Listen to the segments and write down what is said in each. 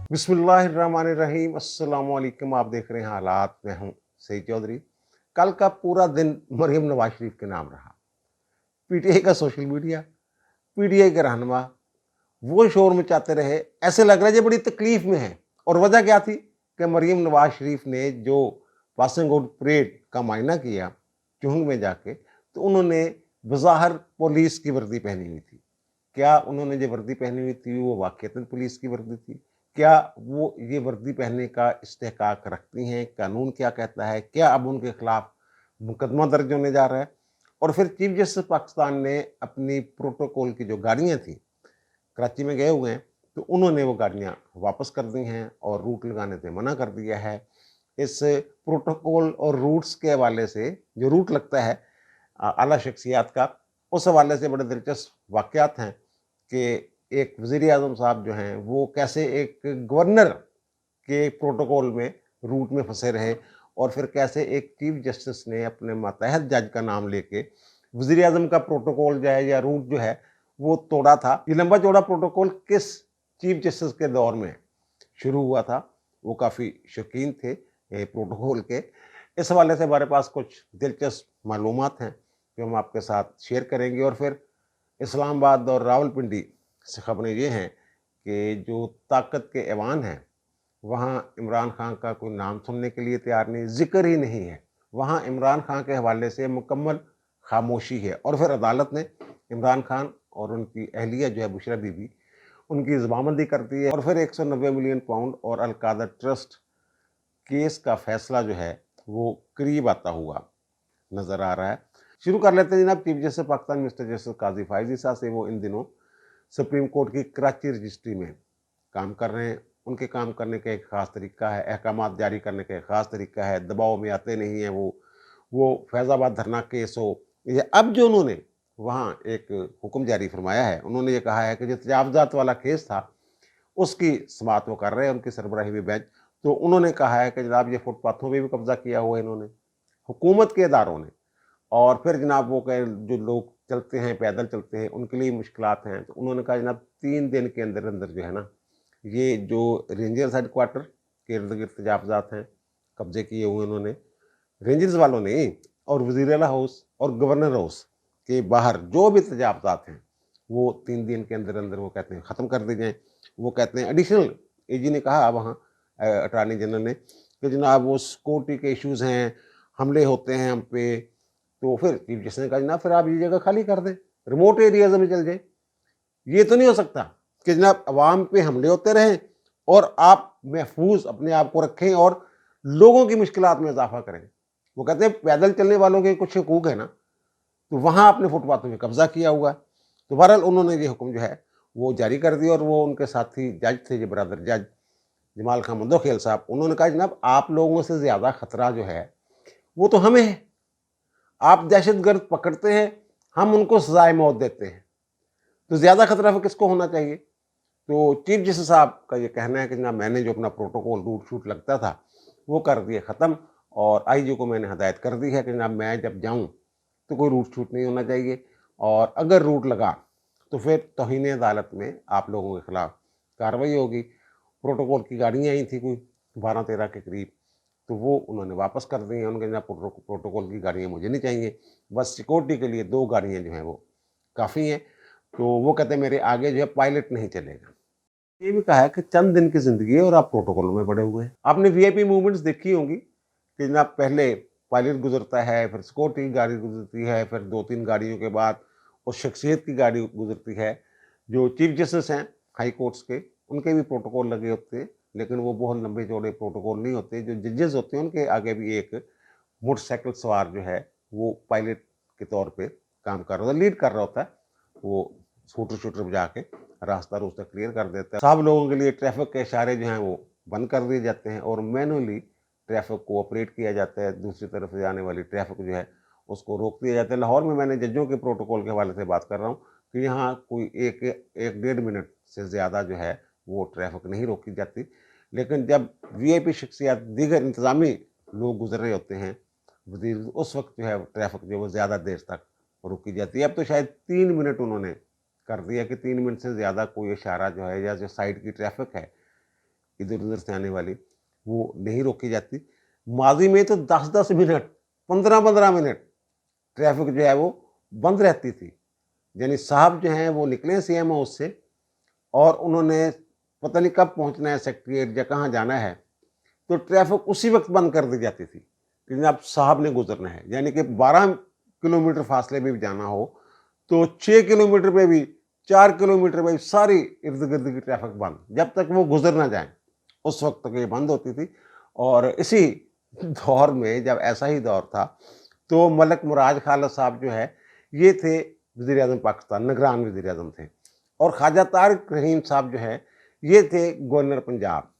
बिस्मिल्लाहिर्रहमानिर्रहीम। अस्सलाम वालेकुम। आप देख रहे हैं हालात। मैं हूं सईद चौधरी। कल का पूरा दिन मरीम नवाज शरीफ के नाम रहा। पीटीआई का सोशल मीडिया, पीटीआई के रहनुमा वो शोर मचाते रहे। ऐसे लग रहा है ये बड़ी तकलीफ में है। और वजह क्या थी कि मरीम नवाज शरीफ ने जो पासिंग आउट परेड का मायना किया चुहंग में जाके, तो उन्होंने बज़ाहिर पुलिस की वर्दी पहनी हुई थी। क्या उन्होंने जो वर्दी पहनी हुई थी वो वाकईतन पुलिस की वर्दी थी? क्या वो ये वर्दी पहनने का इस्तेहकाक रखती हैं? कानून क्या कहता है? क्या अब उनके खिलाफ मुकदमा दर्ज होने जा रहा है? और फिर चीफ जस्टिस पाकिस्तान ने अपनी प्रोटोकॉल की जो गाड़ियां थी, कराची में गए हुए हैं, तो उन्होंने वो गाड़ियां वापस कर दी हैं और रूट लगाने से मना कर दिया है। इस प्रोटोकॉल और रूट्स के हवाले से जो रूट लगता है आला शख्सियात का, उस हवाले से बड़े दिलचस्प वाक़यात हैं कि एक वज़ीर-ए-आज़म साहब जो हैं वो कैसे एक गवर्नर के प्रोटोकॉल में रूट में फंसे रहे, और फिर कैसे एक चीफ जस्टिस ने अपने मातहत जज का नाम लेके वज़ीर-ए-आज़म का प्रोटोकॉल जो है या रूट जो है वो तोड़ा था। ये लंबा चौड़ा प्रोटोकॉल किस चीफ जस्टिस के दौर में शुरू हुआ था? वो काफ़ी शौकीन थे प्रोटोकॉल के। इस हवाले से हमारे पास कुछ दिलचस्प मालूमात हैं जो हम आपके साथ शेयर करेंगे। और फिर इस्लामाबाद और रावलपिंडी से खबरें ये हैं कि जो ताकत के ऐवान हैं, वहाँ इमरान खान का कोई नाम सुनने के लिए तैयार नहीं, ज़िक्र ही नहीं है। वहाँ इमरान खान के हवाले से मुकम्मल खामोशी है। और फिर अदालत ने इमरान खान और उनकी अहलिया जो है बुशरा बीबी, उनकी ज़मानत कर दी है। और फिर 190 मिलियन पाउंड और अलकादा ट्रस्ट केस का फैसला जो है वो करीब आता हुआ नज़र आ रहा है। शुरू कर लेते हैं जनाब chief justice Pakistan mister justice Qazi Faez साहब से। वो इन दिनों सुप्रीम कोर्ट की कराची रजिस्ट्री में काम कर रहे हैं। उनके काम करने का एक ख़ास तरीका है, अहकामात जारी करने का एक ख़ास तरीका है, दबाव में आते नहीं हैं वो फैज़ाबाद धरना केस हो या अब जो उन्होंने वहाँ एक हुक्म जारी फरमाया है, उन्होंने ये कहा है कि जो तजावज़ात वाला केस था उसकी समाअत वो कर रहे हैं उनकी सरबराही में बेंच। तो उन्होंने कहा है कि जनाब ये फुटपाथों पर भी कब्जा किया हुआ है इन्होंने, हुकूमत के इदारों ने। और फिर जनाब वो कहे जो लोग चलते हैं, पैदल चलते हैं, उनके लिए मुश्किलात हैं। तो उन्होंने कहा जनाब 3 दिन के अंदर अंदर जो है ना, ये जो रेंजर्स हेडक्वार्टर के इर्द गिर्द तजावज़ात हैं कब्जे किए हुए उन्होंने, रेंजर्स वालों ने, और वज़ीर आला हाउस और गवर्नर हाउस के बाहर जो भी तजावज़ात हैं वो 3 दिन के अंदर अंदर वो कहते हैं ख़त्म कर दी जाएँ। वो कहते हैं एडिशनल एजी ने कहा वहाँ अटॉर्नी जनरल ने कि जनाब वो सिक्योरिटी के इश्यूज़ हैं, हमले होते हैं हम पे। तो फिर चीफ जस्टिस ने कहा जनाब फिर आप ये जगह खाली कर दें, रिमोट एरियाज में चल जाए। ये तो नहीं हो सकता कि जनाब अवाम पे हमले होते रहें और आप महफूज अपने आप को रखें और लोगों की मुश्किलात में इजाफा करें। वो कहते हैं पैदल चलने वालों के कुछ हकूक है ना, तो वहाँ आपने फुटपाथों में कब्जा किया हुआ है। तो बहरहाल उन्होंने ये हुक्म जो है वो जारी कर दिया। और वो उनके साथी जज थे, जो बरदर जज जमाल खान मंदोखेल साहब, उन्होंने कहा जनाब आप लोगों से ज़्यादा खतरा जो है वो तो हमें है। आप दहशतगर्द पकड़ते हैं, हम उनको सजाए मौत देते हैं, तो ज़्यादा खतरा फिर किसको होना चाहिए? तो चीफ जस्टिस साहब का ये कहना है कि जनाब मैंने जो अपना प्रोटोकॉल रूट शूट लगता था वो कर दिया ख़त्म, और आईजी को मैंने हदायत कर दी है कि जनाब मैं जब जाऊँ तो कोई रूट शूट नहीं होना चाहिए, और अगर रूट लगा तो फिर तौहीन अदालत में आप लोगों के खिलाफ कार्रवाई होगी। प्रोटोकॉल की गाड़ियाँ आई थी कोई 12-13 के करीब, तो वो उन्होंने वापस कर दी हैं। उन्होंने कहा प्रोटोकॉल की गाड़ियाँ मुझे नहीं चाहिए, बस सिक्योरिटी के लिए 2 गाड़ियाँ जो हैं वो काफ़ी हैं। तो वो कहते हैं मेरे आगे जो है पायलट नहीं चलेगा। ये भी कहा है कि चंद दिन की ज़िंदगी है और आप प्रोटोकॉल में पड़े हुए हैं। आपने वीआईपी मूवमेंट्स देखी होंगी कि जनाब पहले पायलट गुजरता है, फिर सिक्योरिटी की गाड़ी गुजरती है, फिर 2-3 गाड़ियों के बाद उस शख्सियत की गाड़ी गुजरती है। जो चीफ जस्टिस हैं हाई कोर्ट्स के, उनके भी प्रोटोकॉल लगे होते हैं, लेकिन वो बहुत लंबे चौड़े प्रोटोकॉल नहीं होते। जो जजेस होते हैं उनके आगे भी एक मोटरसाइकिल सवार जो है वो पायलट के तौर पे काम कर रहा होता है, लीड कर रहा होता है। वो स्कूटर शूटर बजा के रास्ता रूस्ता क्लियर कर देता है। सब लोगों के लिए ट्रैफिक के इशारे जो हैं वो बंद कर दिए जाते हैं और मैनुअली ट्रैफिक को ऑपरेट किया जाता है। दूसरी तरफ से आने वाली ट्रैफिक जो है उसको रोक दिया जाता है। लाहौर में मैंने जजों के प्रोटोकॉल के हवाले से बात कर रहा हूँ कि यहाँ कोई एक 1-1.5 मिनट से ज़्यादा जो है वो ट्रैफिक नहीं रोकी जाती। लेकिन जब वीआईपी शख्सियत दीगर इंतज़ामी लोग गुजर रहे होते हैं वज़ीर, उस वक्त जो है ट्रैफिक जो है वो ज़्यादा देर तक रुकी जाती है। अब तो शायद 3 मिनट उन्होंने कर दिया कि 3 मिनट से ज़्यादा कोई इशारा जो है या जो साइड की ट्रैफिक है इधर उधर से आने वाली, वो नहीं रोकी जाती। माजी में तो 10-10 मिनट, 15-15 मिनट ट्रैफिक जो है वो बंद रहती थी। यानी साहब जो हैं वो निकले सीएम हाउस से और उन्होंने पता नहीं कब पहुंचना है सेक्रेटेरिएट या कहाँ जाना है, तो ट्रैफिक उसी वक्त बंद कर दी जाती थी कि जनाब साहब ने गुजरना है। यानी कि 12 किलोमीटर फासले में भी जाना हो तो 6 किलोमीटर पे भी, 4 किलोमीटर पे भी सारी इर्द गिर्द की ट्रैफिक बंद, जब तक वो गुजर ना जाए उस वक्त तक ये बंद होती थी। और इसी दौर में, जब ऐसा ही दौर था, तो मलक मुराद खालिद साहब जो है ये थे वज़ीर आज़म पाकिस्तान, निगरान वज़ीर आज़म थे। और ख्वाजा तारिक रहीम साहब जो है ये थे गवर्नर पंजाब।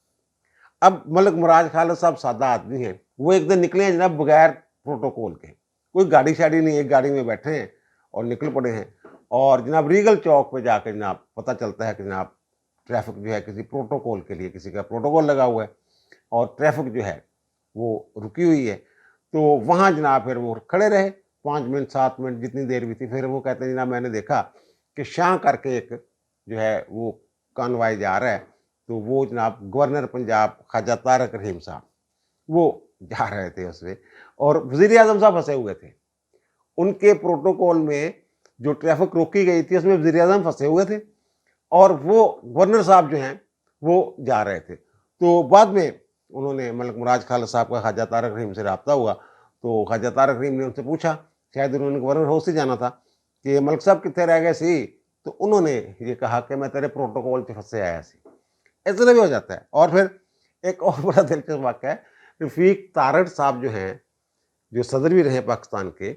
अब मलक मुराद खालिद साहब सादा आदमी हैं, वो एक दिन निकले हैं जनाब बगैर प्रोटोकॉल के, कोई गाड़ी शाड़ी नहीं, एक गाड़ी में बैठे हैं और निकल पड़े हैं। और जनाब रीगल चौक पे जाकर जनाब पता चलता है कि जनाब ट्रैफिक जो है किसी प्रोटोकॉल के लिए, किसी का प्रोटोकॉल लगा हुआ है और ट्रैफिक जो है वो रुकी हुई है। तो वहाँ जनाब फिर वो खड़े रहे 5 मिनट 7 मिनट जितनी देर भी थी। फिर वो कहते हैं जनाब मैंने देखा कि शाह करके एक जो है वो कॉन्वॉय जा रहा है, तो वो जनाब गवर्नर पंजाब ख्वाजा तारिक रहीम साहब वो जा रहे थे उसमें, और वज़ीर आज़म साहब फंसे हुए थे। उनके प्रोटोकॉल में जो ट्रैफिक रोकी गई थी उसमें वज़ीर आज़म फंसे हुए थे और वो गवर्नर साहब जो हैं वो जा रहे थे। तो बाद में उन्होंने मलक मुराद खालिद साहब का ख्वाजा तारिक रहीम से रब्ता हुआ, तो ख्वाजा तारिक रहीम ने उनसे पूछा, शायद उन्होंने गवर्नर हाउस ही जाना था, कि मलक साहब कितने रह गए सी? तो उन्होंने ये कहा कि मैं तेरे प्रोटोकॉल से फंसे आया सी। ऐसा भी हो जाता है। और फिर एक और बड़ा दिलचस्प वाक़या है, रफ़ीक तारड़ साहब जो हैं, जो सदर भी रहे पाकिस्तान के,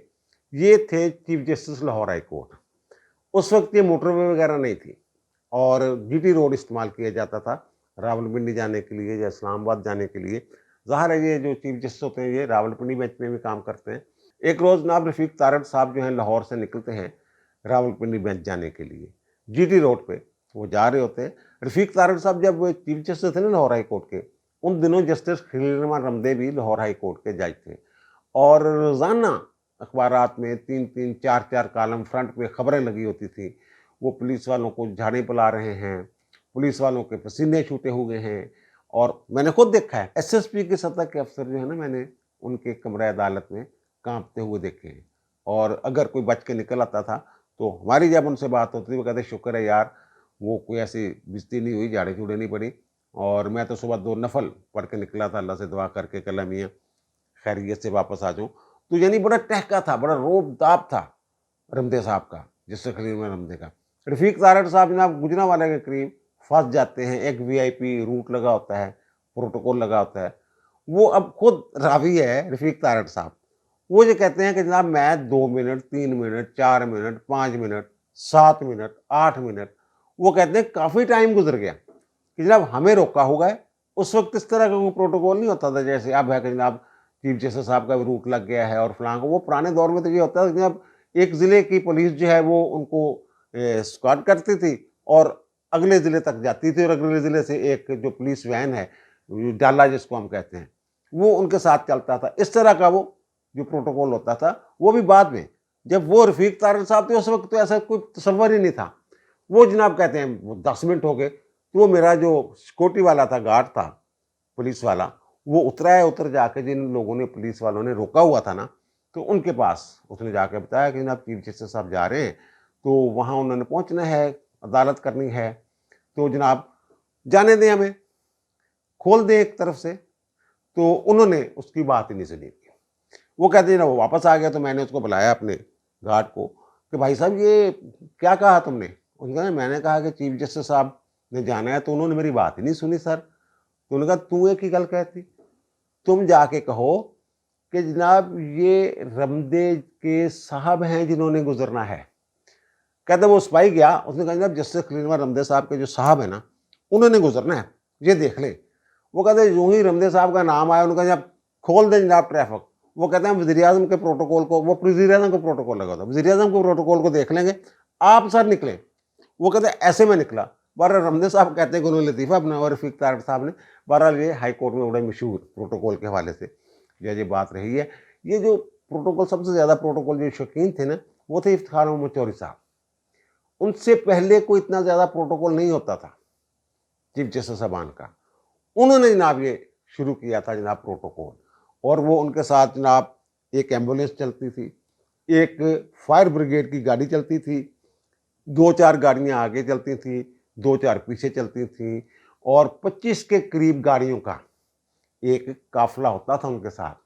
ये थे chief justice Lahore high court. उस वक्त ये मोटरवे वगैरह नहीं थी और जीटी रोड इस्तेमाल किया जाता था रावलपिंडी जाने के लिए या इस्लामाबाद जाने के लिए। ज़ाहिर है ये जो चीफ जस्टिस होते हैं ये रावलपिंडी बेंच में भी काम करते हैं। एक रोज़ जनाब रफ़ीक तारड़ साहब जो हैं लाहौर से निकलते हैं रावलपिंडी बेंच जाने के लिए, जीटी रोड पे वो जा रहे होते हैं। रफ़ीक तारड़ साहब जब वो चीफ जस्टिस थे ना लाहौर हाई कोर्ट के, उन दिनों जस्टिस खलील रहमान रमदे भी लाहौर हाई कोर्ट के जज थे और रोज़ाना अखबारात में 3-3 4-4 कॉलम फ्रंट पे खबरें लगी होती थी। वो पुलिस वालों को झाड़ें पिला रहे हैं, पुलिस वालों के पसीने छूटे हुए हैं। और मैंने खुद देखा है एसएसपी की सतह के अफसर जो है ना, मैंने उनके कमरे अदालत में कांपते हुए देखे हैं। और अगर कोई बच के निकल आता था तो हमारी जब उनसे बात होती थी वो कहते शुक्र है यार वो कोई ऐसी बेइज्जती नहीं हुई, झाड़े झूड़े नहीं पड़ी, और मैं तो सुबह 2 नफल पढ़ के निकला था अल्लाह से दुआ करके कि अल्लाह मियां खैरियत से वापस आ जाऊँ। तो यानी बड़ा टहका था, बड़ा रोब-दाब था रमदे साहब का, जस्टिस खलील रहमान रमदे का। रफ़ीक तारड़ साहब जनाब गुजरांवाला के करीब फंस जाते हैं, एक वीआईपी रूट लगा होता है, प्रोटोकॉल लगा होता है। वो अब खुद रावी है रफ़ीक तारड़ साहब, वो ये कहते हैं कि जनाब मैं 2 minute, 3 minute, 4 minute, 5 minute, 7 minute, 8 minute, वो कहते हैं काफ़ी टाइम गुजर गया कि जनाब हमें रोका होगा है। उस वक्त इस तरह का कोई प्रोटोकॉल नहीं होता था जैसे अब है कि जनाब चीफ जस्टिस साहब का रूट लग गया है और फलां को। वो पुराने दौर में तो ये होता था कि जनाब एक ज़िले की पुलिस जो है वो उनको स्क्वाड करती थी और अगले ज़िले तक जाती थी, और अगले ज़िले से एक जो पुलिस वैन है, डाला जिसको हम कहते हैं, वो उनके साथ चलता था। इस तरह का वो जो प्रोटोकॉल होता था, वो भी बाद में जब वो रफ़ीक तारड़ साहब थे उस वक्त तो ऐसा कोई तसव्वुर ही नहीं था। वो जनाब कहते हैं वो 10 मिनट हो गए, तो वो मेरा जो सिक्योरिटी वाला था, गार्ड था पुलिस वाला, वो उतरा है, उतर जाके जिन लोगों ने पुलिस वालों ने रोका हुआ था ना, तो उनके पास उसने जाके बताया कि जनाब चीफ जस्टिस साहब जा रहे हैं, तो वहाँ उन्होंने पहुँचना है, अदालत करनी है, तो जनाब जाने दें, हमें खोल दें एक तरफ से। तो उन्होंने उसकी बात ही नहीं सुनी। वो कहते हैं ना, वो वापस आ गया, तो मैंने उसको बुलाया अपने गार्ड को कि भाई साहब ये क्या कहा तुमने? उसने कहा मैंने कहा कि चीफ जस्टिस साहब ने जाना है, तो उन्होंने मेरी बात ही नहीं सुनी सर। तो उन्होंने कहा तू एक ही गल कहती, तुम जाके कहो कि जनाब ये रमदे के साहब हैं जिन्होंने गुजरना है। कहते वो सिपाही गया, उसने कहा जनाब जस्टिस खलील रहमान रमदे साहब के जो साहब है ना, उन्होंने गुजरना है, ये देख ले। वो कहते यूं ही रमदे साहब का नाम आया, उन्होंने कहा जनाब खोल दे जनाब ट्रैफिक। वो कहते हैं वज़ीर आज़म के प्रोटोकॉल को, वो वज़ीर आज़म का प्रोटोकॉल लगा था, वज़ीर आज़म के प्रोटोकॉल को देख लेंगे, आप सर निकले। वो कहते ऐसे में निकला। बहरहाल रमदे साहब कहते हैं कि उन्होंने लतीफ़ा अपना और रफ़ीक तारड़ साहब ने, बहरहाल ये हाई कोर्ट में बड़ा मशहूर प्रोटोकॉल के हवाले से ये बात रही है। ये जो प्रोटोकॉल सबसे ज़्यादा प्रोटोकॉल जो शौकीन थे ना, वो थे इफ्तिखार मोहम्मद चौधरी साहब। उनसे पहले कोई इतना ज़्यादा प्रोटोकॉल नहीं होता था चीफ जस्टिस साहबान का। انہوں نے جناب یہ شروع کیا تھا جناب پروٹوکول، اور وہ ان کے ساتھ جناب ایک ایمبولینس چلتی تھی، ایک فائر بریگیڈ کی گاڑی چلتی تھی، 2-4 گاڑیاں آگے چلتی تھیں، 2-4 پیچھے چلتی تھیں، اور 25 کے قریب گاڑیوں کا ایک قافلہ ہوتا تھا ان کے ساتھ،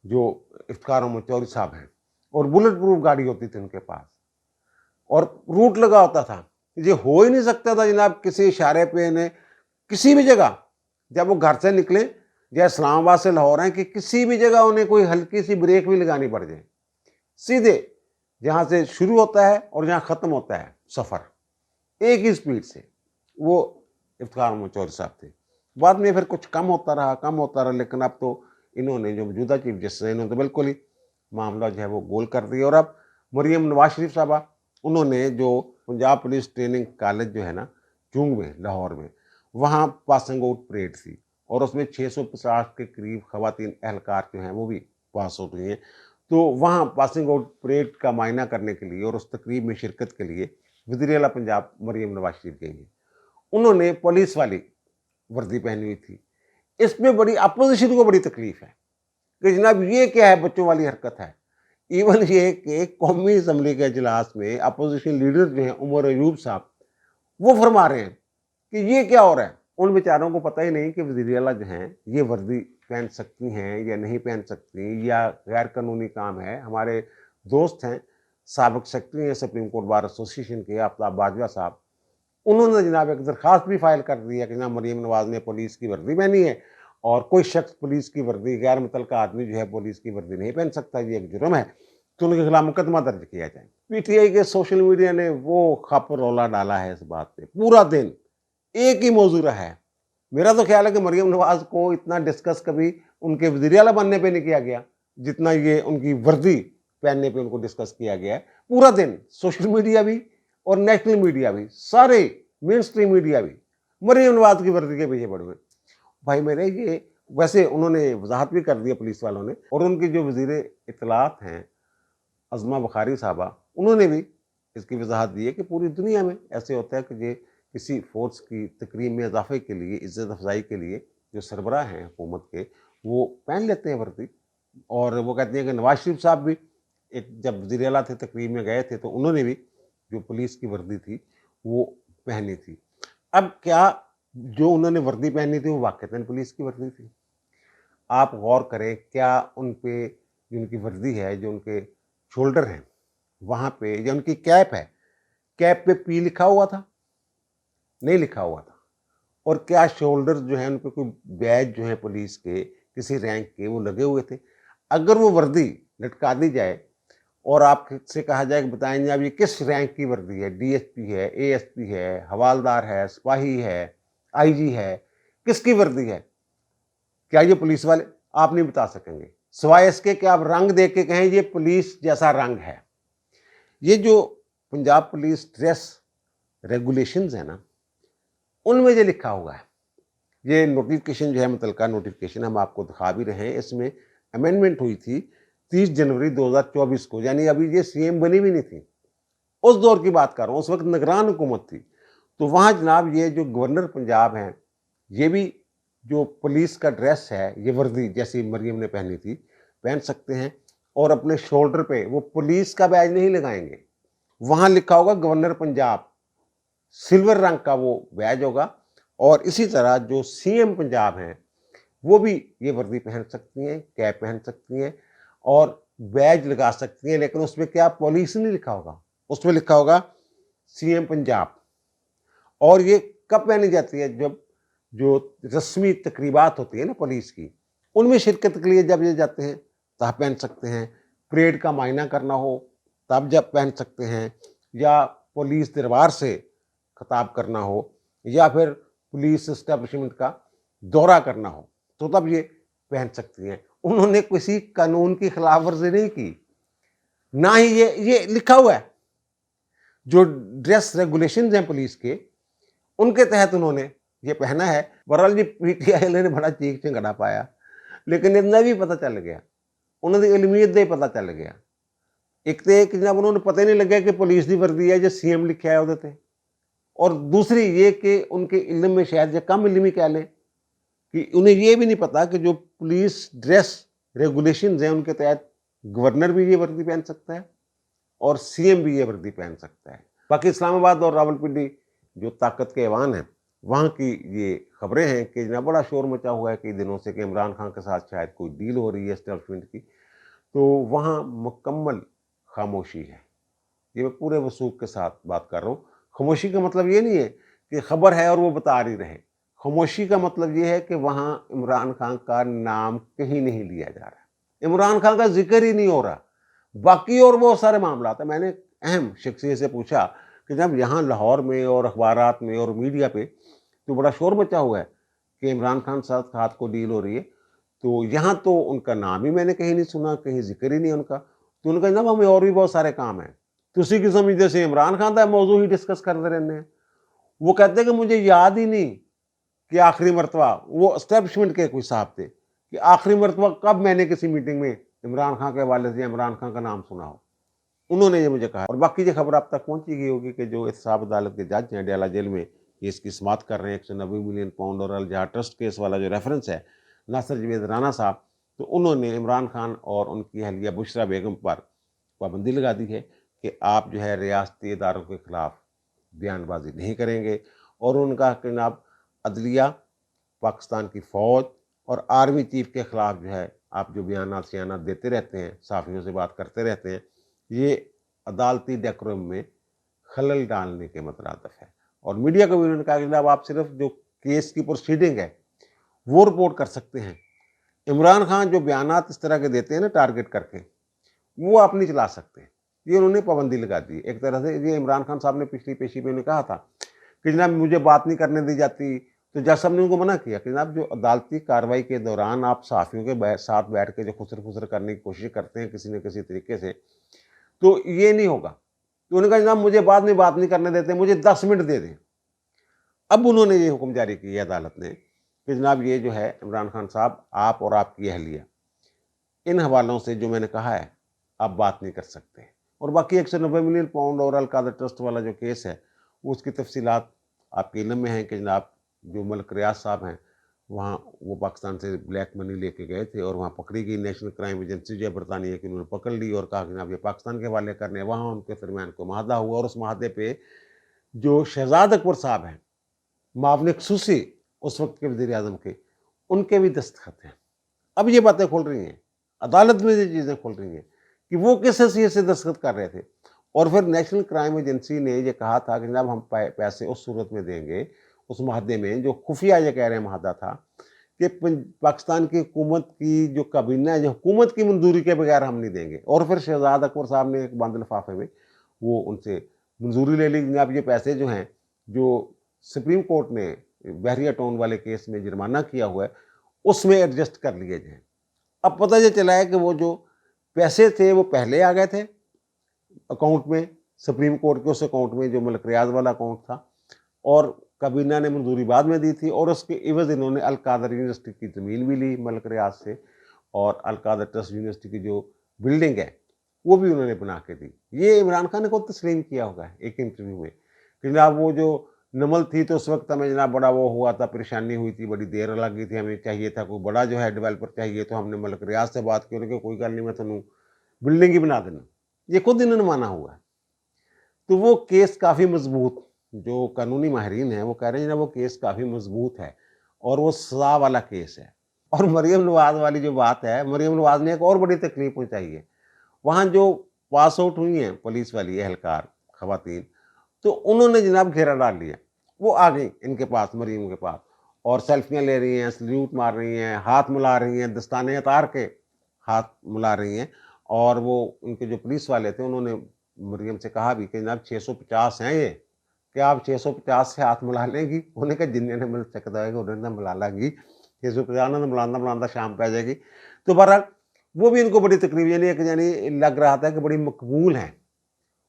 جو افتخار احمد چودھری صاحب ہیں، اور بلٹ پروف گاڑی ہوتی تھی ان کے پاس، اور روٹ لگا ہوتا تھا۔ یہ ہو ہی نہیں سکتا تھا جناب کسی اشارے پہ انہیں کسی بھی جگہ، جب وہ گھر سے نکلیں یا اسلام آباد سے لاہور ہیں، کہ کسی بھی جگہ انہیں کوئی ہلکی سی بریک بھی لگانی پڑ جائے، سیدھے جہاں سے شروع ہوتا ہے اور جہاں ختم ہوتا ہے سفر، ایک ہی سپیڈ سے، وہ افتخار احمد چودھری صاحب تھے۔ بعد میں پھر کچھ کم ہوتا رہا، لیکن اب تو انہوں نے جو موجودہ چیف جسٹس ہیں، انہوں نے بالکل ہی معاملہ جو ہے وہ گول کر دیا، اور اب مریم نواز شریف صاحبہ انہوں نے جو پنجاب پولیس ٹریننگ کالج جو ہے نا چونگ میں لاہور میں، وہاں پاسنگ آؤٹ پریڈ تھی، اور اس میں 650 کے قریب خواتین اہلکار جو ہیں وہ بھی پاس ہو گئی ہیں۔ تو وہاں پاسنگ آؤٹ پریڈ کا معائنہ کرنے کے لیے اور اس تقریب میں شرکت کے لیے وزیر اعلیٰ پنجاب مریم نواز شریف گئی ہیں۔ انہوں نے پولیس والی وردی پہنی ہوئی تھی۔ اس میں بڑی اپوزیشن کو بڑی تکلیف ہے کہ جناب یہ کیا ہے، بچوں والی حرکت ہے۔ ایون یہ کہ قومی اسمبلی کے اجلاس میں اپوزیشن لیڈر جو ہیں عمر ایوب صاحب، وہ فرما رہے ہیں کہ یہ کیا ہو رہا ہے۔ ان بیچاروں کو پتہ ہی نہیں کہ وزیر اعلیٰ جو ہیں یہ وردی پہن سکتی ہیں یا نہیں پہن سکتی، یا غیر قانونی کام ہے۔ ہمارے دوست ہیں، سابق سیکرٹری ہیں سپریم کورٹ بار ایسوسیشن کے آفتاب باجوہ صاحب، انہوں نے جناب ایک درخواست بھی فائل کر دی ہے کہ جناب مریم نواز نے پولیس کی وردی پہنی ہے، اور کوئی شخص پولیس کی وردی، غیر متعلقہ آدمی جو ہے پولیس کی وردی نہیں پہن سکتا، یہ ایک جرم ہے، تو ان کے خلاف مقدمہ درج کیا جائے۔ پی ٹی آئی کے سوشل میڈیا نے وہ خپ رولا ڈالا ہے اس بات پہ، پورا دن ایک ہی موضوع رہا ہے۔ میرا تو خیال ہے کہ مریم نواز کو اتنا ڈسکس کبھی ان کے وزیر اعلیٰ بننے پہ نہیں کیا گیا جتنا یہ ان کی وردی پہننے پہ ان کو ڈسکس کیا گیا ہے۔ پورا دن سوشل میڈیا بھی اور نیشنل میڈیا بھی، سارے مین اسٹریم میڈیا بھی مریم نواز کی وردی کے پیچھے پڑے ہوئے۔ بھائی میرے، یہ ویسے انہوں نے وضاحت بھی کر دیا پولیس والوں نے، اور ان کی جو وزیر اطلاعات ہیں عظمہ بخاری صاحبہ، انہوں نے بھی اس کی وضاحت دی ہے کہ پوری دنیا میں ایسے ہوتا ہے کہ یہ کسی فورس کی تقریب میں اضافے کے لیے، عزت افزائی کے لیے، جو سربراہ ہیں حکومت کے وہ پہن لیتے ہیں وردی، اور وہ کہتے ہیں کہ نواز شریف صاحب بھی ایک جب وزیر اعلیٰ تھے تقریب میں گئے تھے تو انہوں نے بھی جو پولیس کی وردی تھی وہ پہنی تھی۔ اب کیا جو انہوں نے وردی پہنی تھی وہ واقعتاً پولیس کی وردی تھی؟ آپ غور کریں، کیا ان پہ جو ان کی وردی ہے، جو ان کے شولڈر ہیں وہاں پہ، یا ان کی کیپ ہے، کیپ پہ پی لکھا ہوا تھا؟ نہیں لکھا ہوا تھا۔ اور کیا شولڈر جو ہیں ان پہ کوئی بیج جو ہیں پولیس کے کسی رینک کے وہ لگے ہوئے تھے؟ اگر وہ وردی لٹکا دی جائے اور آپ سے کہا جائے کہ بتائیں جناب یہ کس رینک کی وردی ہے، ڈی ایس پی ہے، اے ایس پی ہے، حوالدار ہے، سپاہی ہے، آئی جی ہے، کس کی وردی ہے؟ کیا یہ پولیس والے؟ آپ نہیں بتا سکیں گے، سوائے اس کے کہ آپ رنگ دیکھ کے کہیں یہ پولیس جیسا رنگ ہے۔ یہ جو پنجاب پولیس ڈریس ریگولیشنز ہیں نا، ان میں یہ لکھا ہوا ہے، یہ نوٹیفکیشن جو ہے، متعلقہ نوٹیفکیشن ہم آپ کو دکھا بھی رہے ہیں، اس میں امینڈمنٹ ہوئی تھی 30 جنوری 2024 کو، یعنی ابھی یہ سی ایم بنی بھی نہیں تھی، اس دور کی بات کر رہا ہوں، اس وقت نگران حکومت تھی۔ تو وہاں جناب یہ جو گورنر پنجاب ہیں، یہ بھی جو پولیس کا ڈریس ہے، یہ وردی جیسی مریم نے پہنی تھی پہن سکتے ہیں، اور اپنے شولڈر پہ وہ پولیس کا بیج نہیں لگائیں گے، وہاں لکھا ہوگا گورنر پنجاب، سلور رنگ کا وہ بیج ہوگا۔ اور اسی طرح جو سی ایم پنجاب ہیں وہ بھی یہ وردی پہن سکتی ہیں، کیپ پہن سکتی ہیں اور بیج لگا سکتی ہیں، لیکن اس میں کیا پولیس نہیں لکھا ہوگا، اس میں لکھا ہوگا سی ایم پنجاب۔ اور یہ کب پہنی جاتی ہے؟ جب جو رسمی تقریبات ہوتی ہیں نا پولیس کی، ان میں شرکت کے لیے جب یہ جاتے ہیں تب پہن سکتے ہیں، پریڈ کا معائنہ کرنا ہو تب جب پہن سکتے ہیں، یا پولیس دربار سے خطاب کرنا ہو، یا پھر پولیس اسٹیبلشمنٹ کا دورہ کرنا ہو تو تب یہ پہن سکتی ہیں۔ انہوں نے کسی قانون کی خلاف ورزی نہیں کی، نہ ہی یہ لکھا ہوا ہے۔ جو ڈریس ریگولیشنز ہیں پولیس کے، ان کے تحت انہوں نے یہ پہنا ہے۔ بہرحال جی پی ٹی آئی نے بڑا چیخ چنگڑا پایا، لیکن اتنا بھی پتہ چل گیا، انہوں نے علمیت دے پتہ چل گیا۔ ایک تو ایک جناب انہوں نے پتہ نہیں لگا کہ پولیس دی وردی ہے جو سی ایم لکھا ہے وہ تے، اور دوسری یہ کہ ان کے علم میں شاید یہ کم علمی کہہ لیں کہ انہیں یہ بھی نہیں پتا کہ جو پولیس ڈریس ریگولیشنز ہیں ان کے تحت گورنر بھی یہ وردی پہن سکتا ہے اور سی ایم بھی یہ وردی پہن سکتا ہے۔ باقی اسلام آباد اور راولپنڈی جو طاقت کے ایوان ہیں وہاں کی یہ خبریں ہیں کہ جناب بڑا شور مچا ہوا ہے کئی دنوں سے کہ عمران خان کے ساتھ شاید کوئی ڈیل ہو رہی ہے اسٹیبلشمنٹ کی، تو وہاں مکمل خاموشی ہے۔ یہ میں پورے وثوق کے ساتھ بات کر رہا ہوں۔ خاموشی کا مطلب یہ نہیں ہے کہ خبر ہے اور وہ بتا رہی رہے، خاموشی کا مطلب یہ ہے کہ وہاں عمران خان کا نام کہیں نہیں لیا جا رہا، عمران خان کا ذکر ہی نہیں ہو رہا۔ باقی اور بہت سارے معاملات ہیں۔ میں نے اہم شخصیت سے پوچھا کہ جب یہاں لاہور میں اور اخبارات میں اور میڈیا پہ تو بڑا شور مچا ہوا ہے کہ عمران خان ساتھ ہاتھ کو ڈیل ہو رہی ہے، تو یہاں تو ان کا نام ہی میں نے کہیں نہیں سنا، کہیں ذکر ہی نہیں ان کا۔ تو ان کا جناب ہمیں اور بھی بہت سارے کام ہیں، تو اسی قسم جیسے عمران خان کا موضوع ہی ڈسکس کرتے رہنے ہیں۔ وہ کہتے ہیں کہ مجھے یاد ہی نہیں کہ آخری مرتبہ وہ اسٹیبلشمنٹ کے کوئی صاحب تھے کہ آخری مرتبہ کب میں نے کسی میٹنگ میں عمران خان کے حوالے سے عمران خان کا نام سنا ہو۔ انہوں نے یہ مجھے کہا، اور باقی یہ خبر آپ تک پہنچی گئی ہوگی کہ جو احتساب عدالت کے جج ہیں ڈیالہ جیل میں یہ اس کی سماعت کر رہے ہیں 190 ملین پاؤنڈ اور الجہاں ٹرسٹ کیس والا جو ریفرنس ہے ناصر جوید رانا صاحب، تو انہوں نے عمران خان اور ان کی اہلیہ بشرا بیگم پر پابندی لگا دی ہے کہ آپ جو ہے ریاستی اداروں کے خلاف بیان بازی نہیں کریں گے، اور ان کا کہ جناب عدلیہ، پاکستان کی فوج اور آرمی چیف کے خلاف جو ہے آپ جو بیانات سیانات دیتے رہتے ہیں، صحافیوں سے بات کرتے رہتے ہیں، یہ عدالتی ڈیکورم میں خلل ڈالنے کے مترادف ہے۔ اور میڈیا کو بھی انہوں نے کہا کہ جناب آپ صرف جو کیس کی پروسیڈنگ ہے وہ رپورٹ کر سکتے ہیں، عمران خان جو بیانات اس طرح کے دیتے ہیں نا ٹارگٹ کر کے، وہ آپ نہیں چلا سکتے۔ یہ انہوں نے پابندی لگا دی ایک طرح سے۔ یہ عمران خان صاحب نے پچھلی پیشی میں نے کہا تھا کہ جناب مجھے بات نہیں کرنے دی جاتی، تو جج صاحب نے ان کو منع کیا کہ جناب جو عدالتی کارروائی کے دوران آپ صحافیوں کے ساتھ بیٹھ کے جو خسر خسر کرنے کی کوشش کرتے ہیں کسی نہ کسی طریقے سے، تو یہ نہیں ہوگا۔ تو انہوں نے کہا جناب مجھے بعد میں بات نہیں کرنے دیتے، مجھے 10 منٹ دے دیں۔ اب انہوں نے یہ حکم جاری کی ہے عدالت نے کہ جناب یہ جو ہے عمران خان صاحب، آپ اور آپ کی اہلیہ ان حوالوں سے جو میں نے کہا ہے آپ بات نہیں کر سکتے۔ اور باقی 190 ملین پاؤنڈ اور القادر ٹرسٹ والا جو کیس ہے اس کی تفصیلات آپ کے علم میں ہیں کہ جناب جو ملک ریاض صاحب ہیں وہاں وہ پاکستان سے بلیک منی لے کے گئے تھے اور وہاں پکڑی گئی، نیشنل کرائم ایجنسی جو ہے برطانیہ کی، انہوں نے پکڑ لی اور کہا کہ جناب یہ پاکستان کے حوالے کرنے ہیں۔ وہاں ان کے درمیان کو معاہدہ ہوا اور اس معاہدے پہ جو شہزاد اکبر صاحب ہیں معاون خصوصی اس وقت کے وزیر اعظم کے، ان کے بھی دستخط ہیں۔ اب یہ باتیں کھول رہی ہیں، عدالت میں یہ چیزیں کھول رہی ہیں کہ وہ کس حیثیت سے دستخط کر رہے تھے۔ اور پھر نیشنل کرائم ایجنسی نے یہ کہا تھا کہ جناب ہم پیسے اس صورت میں دیں گے، اس معاہدے میں جو خفیہ یہ کہہ رہے ہیں معاہدہ تھا کہ پاکستان کی حکومت کی جو کابینہ ہے جو حکومت کی منظوری کے بغیر ہم نہیں دیں گے۔ اور پھر شہزاد اکبر صاحب نے ایک بند لفافے میں وہ ان سے منظوری لے لی، جناب یہ پیسے جو ہیں جو سپریم کورٹ نے بحریہ ٹاؤن والے کیس میں جرمانہ کیا ہوا ہے اس میں ایڈجسٹ کر لیے جائیں۔ اب پتہ یہ چلا ہے کہ وہ جو پیسے تھے وہ پہلے آ گئے تھے اکاؤنٹ میں، سپریم کورٹ کے اس اکاؤنٹ میں جو ملک ریاض والا اکاؤنٹ تھا، اور کابینہ نے منظوری بعد میں دی تھی، اور اس کے عوض انہوں نے القادر یونیورسٹی کی زمین بھی لی ملک ریاض سے، اور القادر ٹرسٹ یونیورسٹی کی جو بلڈنگ ہے وہ بھی انہوں نے بنا کے دی۔ یہ عمران خان نے خود تسلیم کیا ہوگا ایک انٹرویو میں کہ جناب وہ جو نمل تھی تو اس وقت ہمیں جناب بڑا وہ ہوا تھا، پریشانی ہوئی تھی، بڑی دیر لگی تھی، ہمیں چاہیے تھا کوئی بڑا جو ہے ڈیولپر چاہیے، تو ہم نے ملک ریاض سے بات کی، انہوں نے کہا کوئی گل نہیں، میں تمہیں بلڈنگ ہی بنا دینا۔ یہ خود انہوں نے مانا ہوا ہے۔ تو وہ کیس کافی مضبوط، جو قانونی ماہرین ہیں وہ کہہ رہے ہیں نا وہ کیس کافی مضبوط ہے اور وہ سزا والا کیس ہے۔ اور مریم نواز والی جو بات ہے، مریم نواز نے ایک اور بڑی تکلیف پہنچائی ہے۔ وہاں جو پاس آؤٹ ہوئی ہیں پولیس والی اہلکار خواتین، تو انہوں نے جناب گھیرا ڈال لیا، وہ آ گئی ان کے پاس، مریم کے پاس، اور سیلفیاں لے رہی ہیں، سلیوٹ مار رہی ہیں، ہاتھ ملا رہی ہیں، دستانے اتار کے ہاتھ ملا رہی ہیں۔ اور وہ ان کے جو پولیس والے تھے انہوں نے مریم سے کہا بھی کہ جناب 650 ہیں یہ، کہ آپ 650 سے ہاتھ ملا لیں گی؟ انہوں نے کہا جنہیں نے مل سکتا ہے کہ انہوں نے ملا لیں گی، 650 نے ملاندہ شام پہ آ جائے گی۔ تو بہرحال وہ بھی ان کو بڑی تقریب یعنی لگ رہا تھا کہ بڑی مقبول ہیں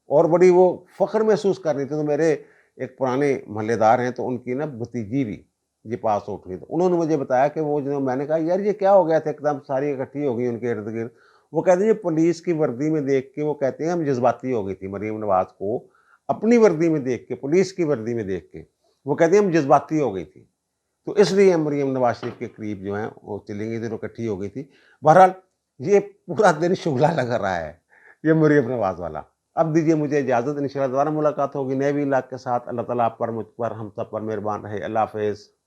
اور بڑی وہ فخر محسوس کر رہی تھی۔ تو میرے ایک پرانے محلے دار ہیں تو ان کی نا بھتیجی بھی یہ پاس آؤٹ ہوئی، تو انہوں نے مجھے بتایا کہ وہ جو میں نے کہا یار یہ کیا ہو گیا تھا، ایک دم ساری اکٹھی ہو گئی ان کے ارد گرد۔ وہ کہتے ہیں پولیس کی وردی میں دیکھ کے وہ کہتے ہیں ہم جذباتی ہو گئی تھی، مریم نواز کو اپنی وردی میں دیکھ کے، پولیس کی وردی میں دیکھ کے وہ کہتے ہیں ہم جذباتی ہو گئی تھی۔ تو اس لیے مریم نواز شریف کے قریب جو ہیں وہ چلیں گی، دونوں اکٹھی ہو گئی تھی۔ بہرحال یہ پورا دن شغلہ لگ رہا ہے یہ مریم نواز والا۔ اب دیجیے مجھے اجازت، انشاءاللہ دوبارہ ملاقات ہوگی نئے ولاگ کے ساتھ۔ اللہ تعالیٰ آپ پر، مجھ پر، ہم سب پر مہربان رہے۔ اللہ حافظ۔